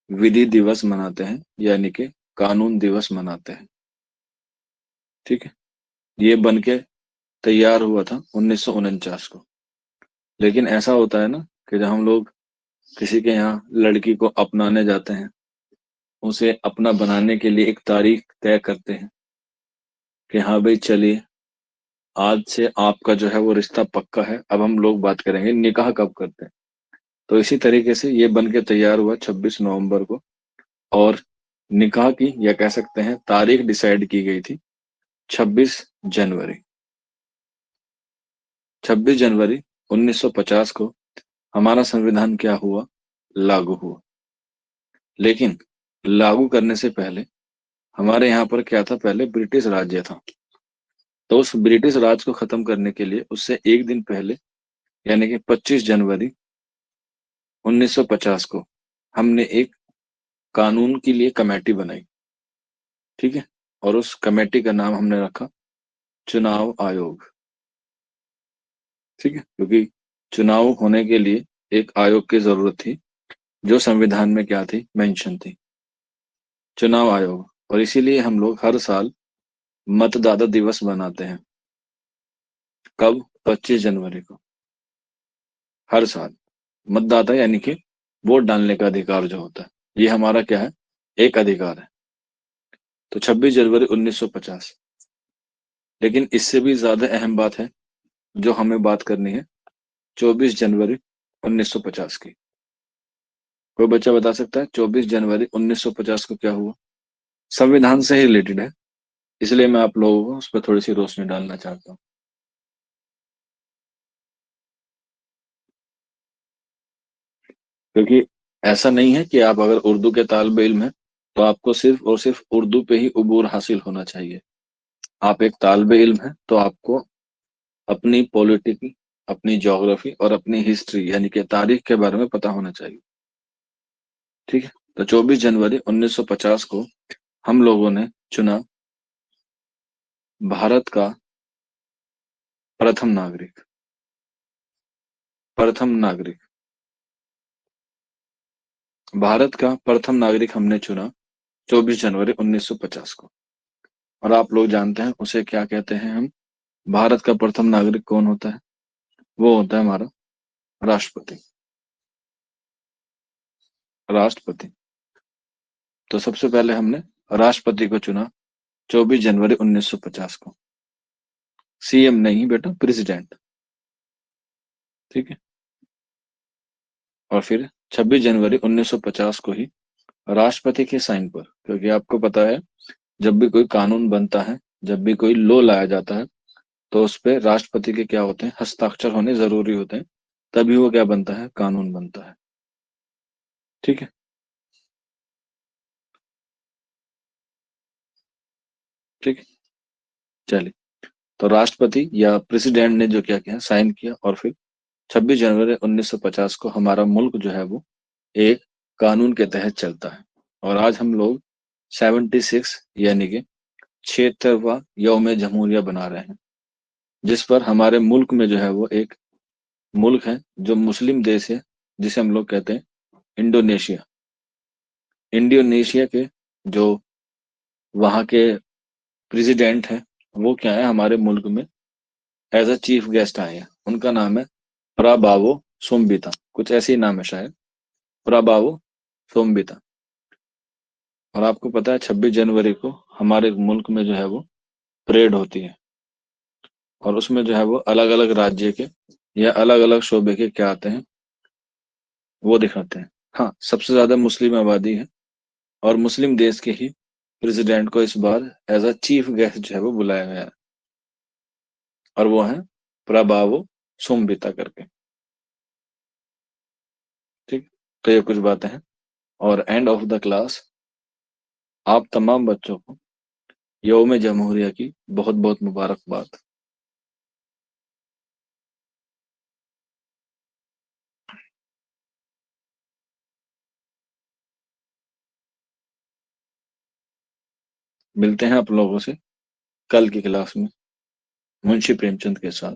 विधि दिवस मनाते हैं, यानी कि कानून दिवस मनाते हैं। ठीक है। ये बन के तैयार हुआ था 1949 को। लेकिन ऐसा होता है ना कि जब हम लोग किसी के यहाँ लड़की को अपनाने जाते हैं, उसे अपना बनाने के लिए एक तारीख तय करते हैं कि हाँ भाई चलिए, आज से आपका जो है वो रिश्ता पक्का है, अब हम लोग बात करेंगे निकाह कब करते हैं। तो इसी तरीके से ये बन के तैयार हुआ 26 नवंबर को। और निकाह की, या कह सकते हैं तारीख डिसाइड की गई थी 26 जनवरी। 26 जनवरी 1950 को हमारा संविधान क्या हुआ, लागू हुआ। लेकिन लागू करने से पहले हमारे यहाँ पर क्या था, पहले ब्रिटिश राज्य था। तो उस ब्रिटिश राज को खत्म करने के लिए उससे एक दिन पहले, यानी कि 25 जनवरी 1950 को हमने एक कानून के लिए कमेटी बनाई। ठीक है। और उस कमेटी का नाम हमने रखा चुनाव आयोग। ठीक है। क्योंकि चुनाव होने के लिए एक आयोग की जरूरत थी, जो संविधान में क्या थी, मेंशन थी, चुनाव आयोग। और इसीलिए हम लोग हर साल मतदाता दिवस मनाते हैं। कब, 25 जनवरी को, हर साल। मतदाता यानी कि वोट डालने का अधिकार जो होता है, ये हमारा क्या है, एक अधिकार है। तो 26 जनवरी 1950। लेकिन इससे भी ज्यादा अहम बात है जो हमें बात करनी है, 24 जनवरी 1950 की। कोई बच्चा बता सकता है 24 जनवरी 1950 को क्या हुआ? संविधान से ही रिलेटेड है, इसलिए मैं आप लोगों को उस पर थोड़ी सी रोशनी डालना चाहता हूँ। क्योंकि ऐसा नहीं है कि आप अगर उर्दू के तालिबे इल्म हैं तो आपको सिर्फ और सिर्फ उर्दू पे ही उबूर हासिल होना चाहिए। आप एक तालिबे इल्म हैं तो आपको अपनी पॉलिटिकी, अपनी ज्योग्राफी और अपनी हिस्ट्री यानी कि तारीख के बारे में पता होना चाहिए। ठीक है। तो 24 जनवरी 1950 को हम लोगों ने चुना भारत का प्रथम नागरिक। प्रथम नागरिक, भारत का प्रथम नागरिक हमने चुना 24 जनवरी 1950 को। और आप लोग जानते हैं उसे क्या कहते हैं हम? भारत का प्रथम नागरिक कौन होता है? वो होता है हमारा राष्ट्रपति। राष्ट्रपति। तो सबसे पहले हमने राष्ट्रपति को चुना 24 जनवरी 1950 को। सीएम नहीं बेटा, प्रेसिडेंट। ठीक है। और फिर 26 जनवरी 1950 को ही राष्ट्रपति के साइन पर, क्योंकि आपको पता है जब भी कोई कानून बनता है, जब भी कोई लॉ लाया जाता है, तो उस पे राष्ट्रपति के क्या होते हैं? हस्ताक्षर होने जरूरी होते हैं, तभी वो क्या बनता है? कानून बनता है। ठीक है। ठीक है। चलिए, तो राष्ट्रपति या प्रेसिडेंट ने जो क्या किया, साइन किया, और फिर 26 जनवरी 1950 को हमारा मुल्क जो है वो एक कानून के तहत चलता है। और आज हम लोग 76 यानी कि 76वां यौम जमहूरिया बना रहे हैं, जिस पर हमारे मुल्क में जो है वो एक मुल्क है जो मुस्लिम देश है, जिसे हम लोग कहते हैं इंडोनेशिया। इंडोनेशिया के जो वहाँ के प्रेसिडेंट हैं, वो क्या है, हमारे मुल्क में एज अ चीफ गेस्ट आए हैं। उनका नाम है प्रबावो सोमबिता, कुछ ऐसे ही नाम है शायद, प्रबावो सोमबिता। और आपको पता है 26 जनवरी को हमारे मुल्क में जो है वो परेड होती है, और उसमें जो है वो अलग अलग राज्य के या अलग अलग शोबे के क्या आते हैं, वो दिखाते हैं। हाँ, सबसे ज्यादा मुस्लिम आबादी है, और मुस्लिम देश के ही प्रेसिडेंट को इस बार एज अ चीफ गेस्ट जो है वो बुलाया गया है, और वो है प्रबावो सोमबिता करके। ठीक। तो ये कुछ बातें हैं। और एंड ऑफ द क्लास, आप तमाम बच्चों को यौम जमहूरिया की बहुत बहुत मुबारकबाद। मिलते हैं आप लोगों से कल की क्लास में मुंशी प्रेमचंद के साथ।